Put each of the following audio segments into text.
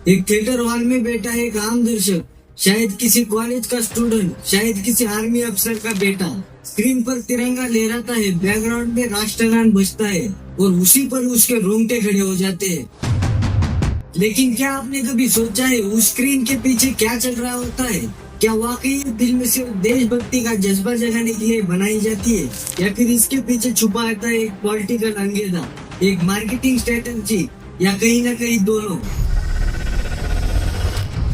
एक theatre hall में बैठा एक आम दर्शक, शायद किसी कॉलेज का स्टूडेंट, शायद किसी आर्मी अफसर का बेटा। स्क्रीन पर तिरंगा लहराता है, बैकग्राउंड में राष्ट्रगान बजता है और उसी पर उसके रोंगटे खड़े हो जाते हैं। लेकिन क्या आपने कभी सोचा है उस स्क्रीन के पीछे क्या चल रहा होता है? क्या वाकई ये फिल्म सिर्फ देशभक्ति का जज्बा जगाने के लिए बनाई जाती है, या फिर इसके पीछे छुपा रहता है एक पॉलिटिकल अंगेजा, एक मार्केटिंग स्ट्रेटेजी, या कहीं ना कहीं दोनों?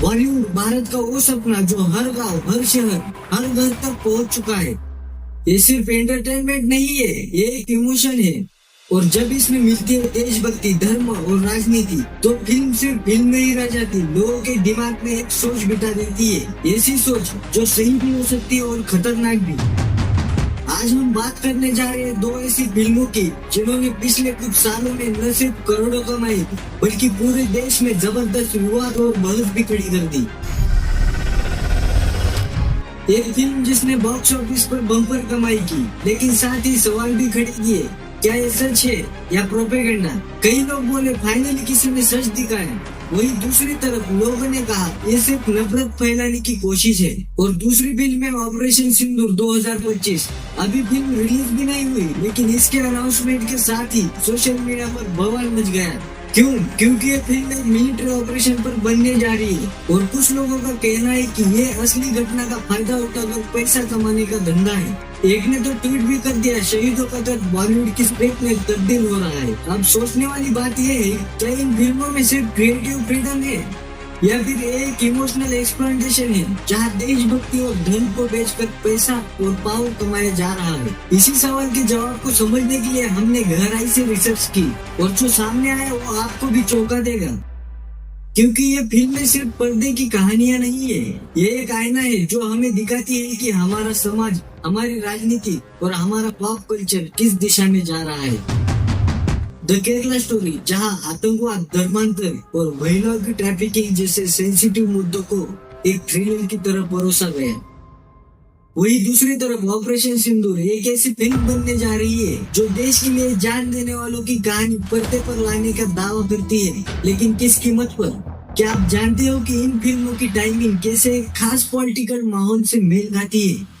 बॉलीवुड भारत का वो सपना जो हर गांव, हर शहर, हर घर तक पहुंच चुका है। ये सिर्फ एंटरटेनमेंट नहीं है, ये एक इमोशन है। और जब इसमें मिलती है देशभक्ति, धर्म और राजनीति, तो फिल्म सिर्फ फिल्म नहीं रह जाती, लोगों के दिमाग में एक सोच बिठा देती है। ऐसी सोच जो सही भी हो सकती है और खतरनाक भी। आज हम बात करने जा रहे हैं दो ऐसी फिल्मों की जिन्होंने पिछले कुछ सालों में न सिर्फ करोड़ों कमाई, बल्कि पूरे देश में जबरदस्त विवाद और बहस भी खड़ी कर दी। एक फिल्म जिसने बॉक्स ऑफिस पर बम्पर कमाई की, लेकिन साथ ही सवाल भी खड़े किए, क्या ये सच है या प्रोपेगेंडा? कई लोग बोले फाइनली किसी ने सच दिखाया। वहीं दूसरी तरफ लोगों ने कहा ये सिर्फ नफरत फैलाने की कोशिश है। और दूसरी फिल्म है ऑपरेशन सिंदूर 2025। अभी फिल्म रिलीज भी नहीं हुई, लेकिन इसके अनाउंसमेंट के साथ ही सोशल मीडिया पर बवाल मच गया। क्यों? क्योंकि ये फिल्म एक मिलिट्री ऑपरेशन पर बनने जा रही है और कुछ लोगों का कहना है कि ये असली घटना का फायदा उठाकर पैसा कमाने का धंधा है। एक ने तो ट्वीट भी कर दिया, शहीदों का दर्द बॉलीवुड की स्क्रिप्ट में तब्दील हो रहा है। अब सोचने वाली बात यह है, क्या इन फिल्मों में सिर्फ क्रिएटिव फ्रीडम है या फिर एक इमोशनल एक्सप्लॉइटेशन है, जहां देशभक्ति और धर्म को बेचकर पैसा और पावर कमाया जा रहा है? इसी सवाल के जवाब को समझने के लिए हमने गहराई से रिसर्च की और जो सामने आया वो आपको भी चौंका देगा। क्योंकि ये फिल्में सिर्फ पर्दे की कहानियां नहीं है, ये एक आईना है जो हमें दिखाती है कि हमारा समाज, हमारी राजनीति और हमारा पॉप कल्चर किस दिशा में जा रहा है। द केरला स्टोरी, जहां आतंकवाद, धर्मांतर और महिलाओं की ट्रैफिकिंग जैसे सेंसिटिव मुद्दों को एक थ्रिलर की तरह परोसा गया। वही दूसरी तरफ ऑपरेशन सिंदूर एक ऐसी फिल्म बनने जा रही है जो देश के लिए जान देने वालों की कहानी पर्दे पर लाने का दावा करती है, लेकिन किस कीमत पर? क्या आप जानते हो कि इन फिल्मों की टाइमिंग कैसे एक खास पॉलिटिकल माहौल से मेल खाती है?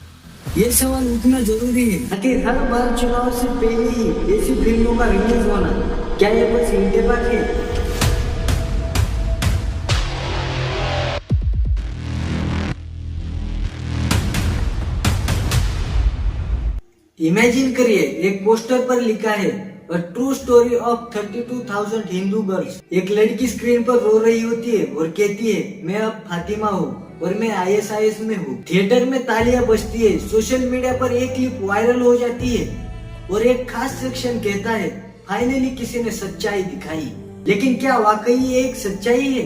ये सवाल उतना जरूरी है। आखिर हर बार चुनाव से पहले ही ऐसी फिल्मों का रिलीज होना, क्या ये बस इंतबाह है? इमेजिन करिए, एक पोस्टर पर लिखा है a true story of 32,000 Hindu girls. एक लड़की स्क्रीन पर रो रही होती है और कहती है मैं अब फातिमा हूँ और मैं ISIS में हूँ। थिएटर में तालियां बजती है, सोशल मीडिया पर एक क्लिप वायरल हो जाती है और एक खास सेक्शन कहता है फाइनली किसी ने सच्चाई दिखाई। लेकिन क्या वाकई ये एक सच्चाई है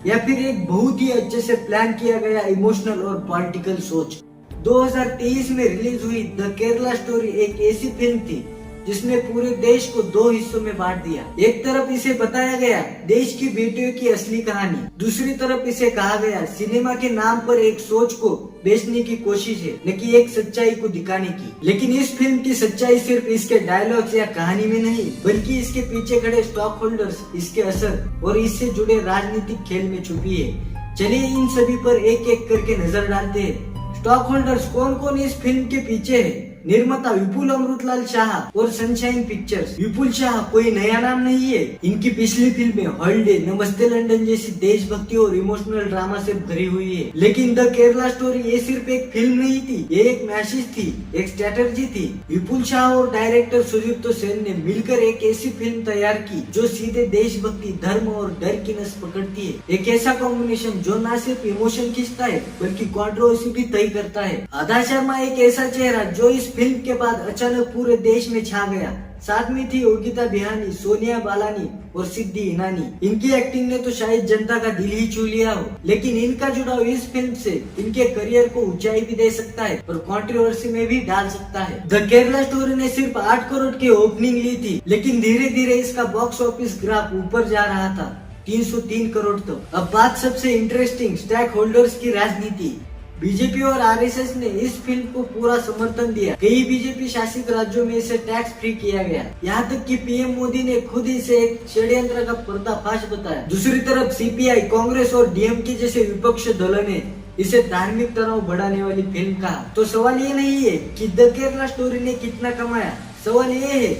या फिर एक बहुत ही अच्छे से प्लान किया गया इमोशनल और पॉलिटिकल सोच? 2023 में रिलीज हुई द केरला स्टोरी एक ऐसी फिल्म थी जिसने पूरे देश को दो हिस्सों में बांट दिया। एक तरफ इसे बताया गया देश की बेटियों की असली कहानी, दूसरी तरफ इसे कहा गया सिनेमा के नाम पर एक सोच को बेचने की कोशिश है, न कि एक सच्चाई को दिखाने की। लेकिन इस फिल्म की सच्चाई सिर्फ इसके डायलॉग्स या कहानी में नहीं, बल्कि इसके पीछे खड़े स्टॉक होल्डर्स, इसके असर और इससे जुड़े राजनीतिक खेल में छुपी है। चलिए इन सभी पर एक एक करके नजर डालते हैं। स्टॉक होल्डर्स कौन कौन इस फिल्म के पीछे है? निर्माता विपुल अमृतलाल शाह और सनशाइन पिक्चर्स। विपुल शाह कोई नया नाम नहीं है, इनकी पिछली फिल्में हॉलिडे, नमस्ते लंदन जैसी देशभक्ति और इमोशनल ड्रामा से भरी हुई है। लेकिन द केरला स्टोरी ये सिर्फ एक फिल्म नहीं थी, ये एक मैसेज थी, एक स्ट्रेटजी थी। विपुल शाह और डायरेक्टर सुदीप्तो सेन ने मिलकर एक ऐसी फिल्म तैयार की जो सीधे देशभक्ति, धर्म और डर की नस पकड़ती है। एक ऐसा कॉम्बिनेशन जो न सिर्फ इमोशन खींचता है बल्कि कंट्रोवर्सी भी तय करता है। आधा शर्मा एक ऐसा चेहरा जो इस फिल्म के बाद अचानक पूरे देश में छा गया। साथ में थी योगिता बिहानी, सोनिया बालानी और सिद्धि ईनानी। इनकी एक्टिंग ने तो शायद जनता का दिल ही छू लिया हो, लेकिन इनका जुड़ाव इस फिल्म से इनके करियर को ऊंचाई भी दे सकता है और कंट्रोवर्सी में भी डाल सकता है। द केरला स्टोरी ने सिर्फ 8 करोड़ की ओपनिंग ली थी, लेकिन धीरे धीरे इसका बॉक्स ऑफिस ग्राफ ऊपर जा रहा था, 303 करोड़ तक। अब बात सबसे इंटरेस्टिंग, स्टेक होल्डर्स की राजनीति। बीजेपी और आरएसएस ने इस फिल्म को पूरा समर्थन दिया। कई बीजेपी शासित राज्यों में इसे टैक्स फ्री किया गया, यहाँ तक कि पीएम मोदी ने खुद इसे एक षड्यंत्र का पर्दाफाश बताया। दूसरी तरफ सीपीआई, कांग्रेस और डीएमके जैसे विपक्ष दलों ने इसे धार्मिक तनाव बढ़ाने वाली फिल्म कहा। तो सवाल ये नहीं है कि द केरला स्टोरी ने कितना कमाया, सवाल ये है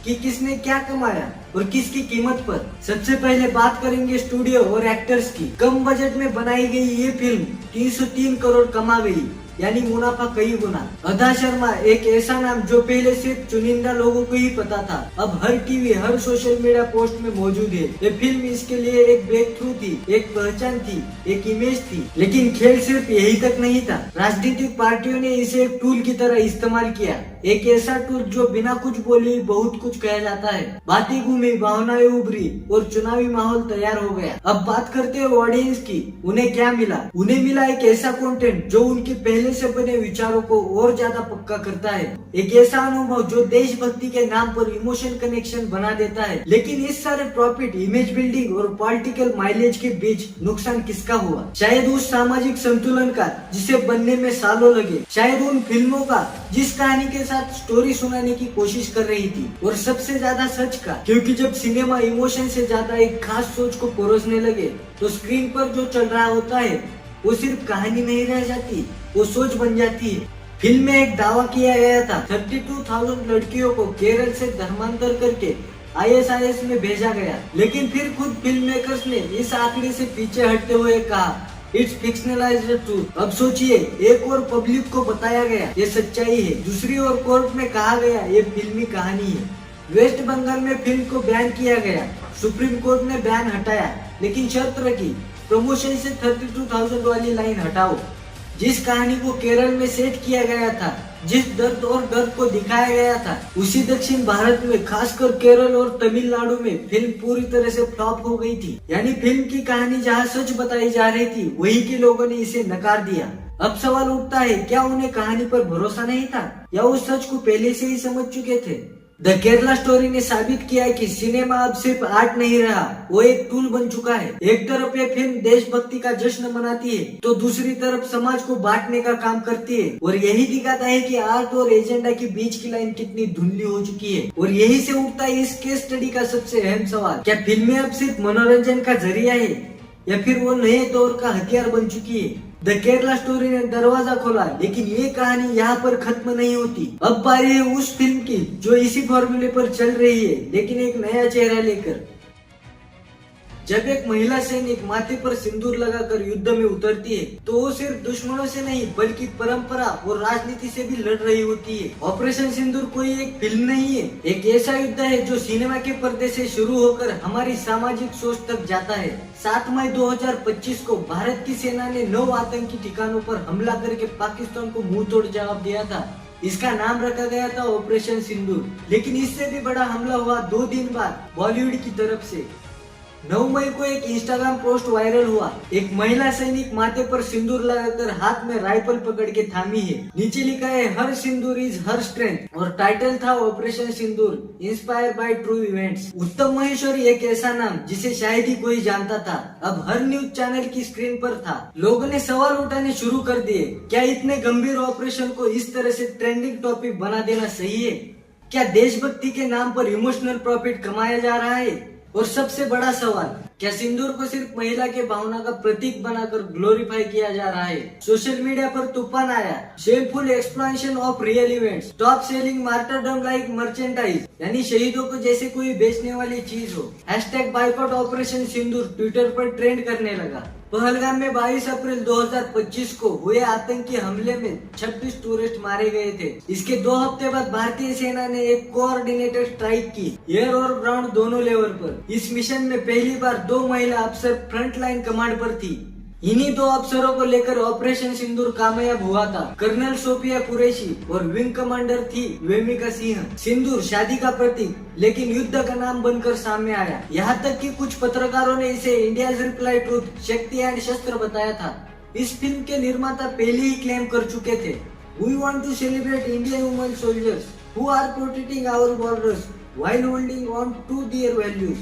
कि किसने क्या कमाया और किसकी कीमत पर। सबसे पहले बात करेंगे स्टूडियो और एक्टर्स की। कम बजट में बनाई गई ये फिल्म 303 करोड़ कमा गई, यानी मुनाफा कई गुना। अदा शर्मा एक ऐसा नाम जो पहले सिर्फ चुनिंदा लोगों को ही पता था, अब हर टीवी, हर सोशल मीडिया पोस्ट में मौजूद है। ये फिल्म इसके लिए एक ब्रेक थ्रू थी, एक पहचान थी, एक इमेज थी। लेकिन खेल सिर्फ यही तक नहीं था। राजनीतिक पार्टियों ने इसे एक टूल की तरह इस्तेमाल किया, एक ऐसा टूल जो बिना कुछ बोले बहुत कुछ कह जाता है। बातें घूमी, भावनाएं उभरी और चुनावी माहौल तैयार हो गया। अब बात करते हैं ऑडियंस की। उन्हें क्या मिला? उन्हें मिला एक ऐसा कंटेंट जो उनके पहले से बने विचारों को और ज्यादा पक्का करता है, एक ऐसा अनुभव जो देशभक्ति के नाम पर इमोशन कनेक्शन बना देता है। लेकिन इस सारे प्रॉफिट, इमेज बिल्डिंग और पॉलिटिकल माइलेज के बीच नुकसान किसका हुआ? शायद उस सामाजिक संतुलन का जिसे बनने में सालों लगे, शायद उन फिल्मों का जिस कहानी के साथ स्टोरी सुनाने की कोशिश कर रही थी, और सबसे ज्यादा सच का, क्योंकि जब सिनेमा इमोशन से ज्यादा एक खास सोच को परोसने लगे तो स्क्रीन पर जो चल रहा होता है वो सिर्फ कहानी नहीं रह जाती, वो सोच बन जाती है। फिल्म में एक दावा किया गया था 32,000 लड़कियों को केरल से धर्मांतर करके ISIS में भेजा गया, लेकिन फिर खुद फिल्म मेकर्स ने इस आंकड़े से पीछे हटते हुए कहा इट्स फिक्शनलाइज्ड ट्रूथ। अब सोचिए, एक और पब्लिक को बताया गया ये सच्चाई है, दूसरी ओर कोर्ट में कहा गया ये फिल्मी कहानी है। वेस्ट बंगाल में फिल्म को बैन किया गया, सुप्रीम कोर्ट ने बैन हटाया, लेकिन शर्त रखी प्रमोशन से 32,000 वाली लाइन हटाओ। जिस कहानी को केरल में सेट किया गया था, जिस दर्द और डर को दिखाया गया था, उसी दक्षिण भारत में, खासकर केरल और तमिलनाडु में फिल्म पूरी तरह से फ्लॉप हो गई थी। यानी फिल्म की कहानी जहां सच बताई जा रही थी, वही के लोगों ने इसे नकार दिया। अब सवाल उठता है, क्या उन्हें कहानी पर भरोसा नहीं था या उस सच को पहले से ही समझ चुके थे? द केरला स्टोरी ने साबित किया है कि सिनेमा अब सिर्फ आर्ट नहीं रहा, वो एक टूल बन चुका है। एक तरफ ये फिल्म देशभक्ति का जश्न मनाती है तो दूसरी तरफ समाज को बांटने का काम करती है, और यही दिखाता है कि आर्ट और एजेंडा के बीच की लाइन कितनी धुंधली हो चुकी है। और यही से उठता है इस केस स्टडी का सबसे अहम सवाल, क्या फिल्में अब सिर्फ मनोरंजन का जरिया है या फिर वो नए दौर का हथियार बन चुकी है? द केरला स्टोरी ने दरवाजा खोला, लेकिन ये कहानी यहाँ पर खत्म नहीं होती। अब बारी है उस फिल्म की जो इसी फॉर्मूले पर चल रही है, लेकिन एक नया चेहरा लेकर। जब एक महिला सैनिक माथे पर सिंदूर लगाकर युद्ध में उतरती है तो वो सिर्फ दुश्मनों से नहीं बल्कि परंपरा और राजनीति से भी लड़ रही होती है। ऑपरेशन सिंदूर कोई एक फिल्म नहीं है, एक ऐसा युद्ध है जो सिनेमा के पर्दे से शुरू होकर हमारी सामाजिक सोच तक जाता है। 7 मई 2025 को भारत की सेना ने 9 आतंकी ठिकानों पर हमला करके पाकिस्तान को मुंह तोड़ जवाब दिया था। इसका नाम रखा गया था ऑपरेशन सिंदूर। लेकिन इससे भी बड़ा हमला हुआ 2 दिन बाद बॉलीवुड की तरफ से। 9 मई को एक इंस्टाग्राम पोस्ट वायरल हुआ। एक महिला सैनिक माथे पर सिंदूर लगाकर हाथ में राइफल पकड़ के थामी है। नीचे लिखा है हर सिंदूर इज हर स्ट्रेंथ, और टाइटल था operation Sindoor inspire by true events. उत्तम महेश्वरी एक ऐसा नाम जिसे शायद ही कोई जानता था, अब हर न्यूज चैनल की स्क्रीन पर था। लोगों ने सवाल उठाने शुरू कर दिए, क्या इतने गंभीर ऑपरेशन को इस तरह से ट्रेंडिंग टॉपिक बना देना सही है? क्या देशभक्ति के नाम पर इमोशनल प्रॉफिट कमाया जा रहा है? और सबसे बड़ा सवाल, क्या सिंदूर को सिर्फ महिला के भावना का प्रतीक बनाकर ग्लोरीफाई किया जा रहा है? सोशल मीडिया पर तूफान आया, shameful exploitation of real events, top selling martyrdom like merchandise, यानी शहीदों को जैसे कोई बेचने वाली चीज हो। #बायकॉट ऑपरेशन सिंदूर ट्विटर पर ट्रेंड करने लगा। पहलगाम में 22 अप्रैल 2025 को हुए आतंकी हमले में 26 टूरिस्ट मारे गए थे। इसके 2 हफ्ते बाद भारतीय सेना ने एक कोऑर्डिनेटेड स्ट्राइक की, एयर और ग्राउंड दोनों लेवल पर। इस मिशन में पहली बार 2 महिला अफसर फ्रंट लाइन कमांड पर थी। इन्हीं 2 अफसरों को लेकर ऑपरेशन सिंदूर कामयाब हुआ था। कर्नल सोफिया कुरैशी और विंग कमांडर थी वेमिका सिंह। सिंदूर शादी का प्रतीक, लेकिन युद्ध का नाम बनकर सामने आया। यहाँ तक कि कुछ पत्रकारों ने इसे इंडियाज रिप्लाई ट्रूथ, शक्ति एंड शस्त्र बताया था। इस फिल्म के निर्माता पहले ही क्लेम कर चुके थे, we want to celebrate Indian women soldiers who are protecting our borders while holding on to their values.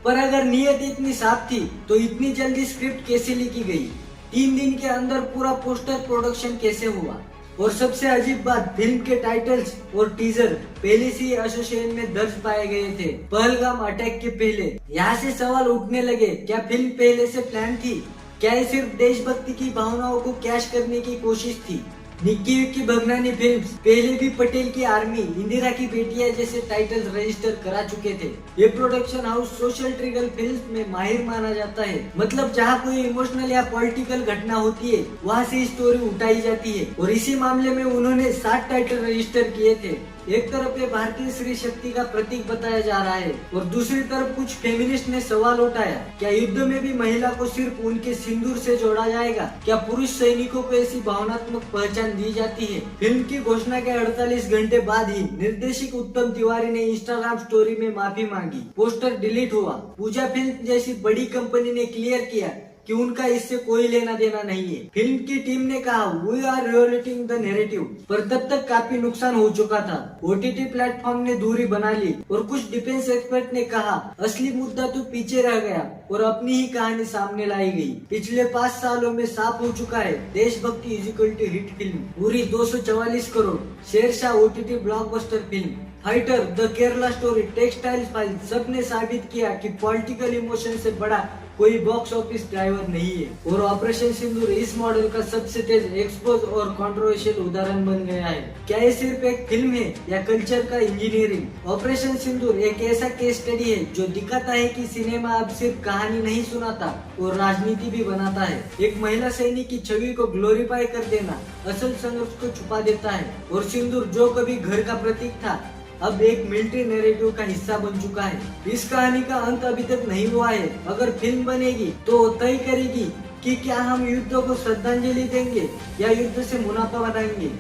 पर अगर नीयत इतनी साफ थी तो इतनी जल्दी स्क्रिप्ट कैसे लिखी गई? 3 दिन के अंदर पूरा पोस्टर प्रोडक्शन कैसे हुआ? और सबसे अजीब बात, फिल्म के टाइटल्स और टीजर पहले से ही एसोसिएशन में दर्ज पाए गए थे, पहलगाम अटैक के पहले। यहाँ से सवाल उठने लगे, क्या फिल्म पहले से प्लान थी? क्या ये सिर्फ देशभक्ति की भावनाओं को कैश करने की कोशिश थी? निक्की विक्की भगनानी फिल्म्स पहले भी पटेल की आर्मी, इंदिरा की बेटियां जैसे टाइटल रजिस्टर करा चुके थे। ये production house social trigger films में माहिर माना जाता है। मतलब जहाँ कोई इमोशनल या पॉलिटिकल घटना होती है वहाँ से स्टोरी उठाई जाती है, और इसी मामले में उन्होंने 7 टाइटल रजिस्टर किए थे। एक तरफ ये भारतीय स्त्री शक्ति का प्रतीक बताया जा रहा है और दूसरी तरफ कुछ फेमिनिस्ट ने सवाल उठाया, क्या युद्ध में भी महिला को सिर्फ उनके सिंदूर से जोड़ा जाएगा? क्या पुरुष सैनिकों को ऐसी भावनात्मक पहचान दी जाती है? फिल्म की घोषणा के 48 घंटे बाद ही निर्देशक उत्तम तिवारी ने इंस्टाग्राम स्टोरी में माफी मांगी। पोस्टर डिलीट हुआ। पूजा फिल्म जैसी बड़ी कंपनी ने क्लियर किया कि उनका इससे कोई लेना देना नहीं है। फिल्म की टीम ने कहा, वी आर रिवॉल्यूटिंग द नैरेटिव, पर तब तक काफी नुकसान हो चुका था। ओटीटी प्लेटफॉर्म ने दूरी बना ली और कुछ डिफेंस एक्सपर्ट ने कहा, असली मुद्दा तो पीछे रह गया और अपनी ही कहानी सामने लाई गई। पिछले 5 सालों में साफ हो चुका है, देशभक्ति is equal to hit film. पूरी 244 crore. Shershaah OTT blockbuster film. Fighter, the Kerala Story, टेक्सटाइल फाइल, सबने साबित किया कि पॉलिटिकल इमोशन से बड़ा कोई बॉक्स ऑफिस ड्राइवर नहीं है। और ऑपरेशन सिंदूर इस मॉडल का सबसे तेज एक्सपोज और कंट्रोवर्शियल उदाहरण बन गया है। क्या ये सिर्फ एक फिल्म है या कल्चर का इंजीनियरिंग? ऑपरेशन सिंदूर एक ऐसा केस स्टडी है जो दिखाता है कि सिनेमा अब सिर्फ कहानी नहीं सुनाता और राजनीति भी बनाता है। एक महिला सैनिक की छवि को ग्लोरीफाई कर देना असल संघर्ष को छुपा देता है, और सिंदूर जो कभी घर का प्रतीक था अब एक मिलिट्री नैरेटिव का हिस्सा बन चुका है। इस कहानी का अंत अभी तक नहीं हुआ है। अगर फिल्म बनेगी तो तय करेगी कि क्या हम युद्ध को श्रद्धांजलि देंगे या युद्ध से मुनाफा बनाएंगे।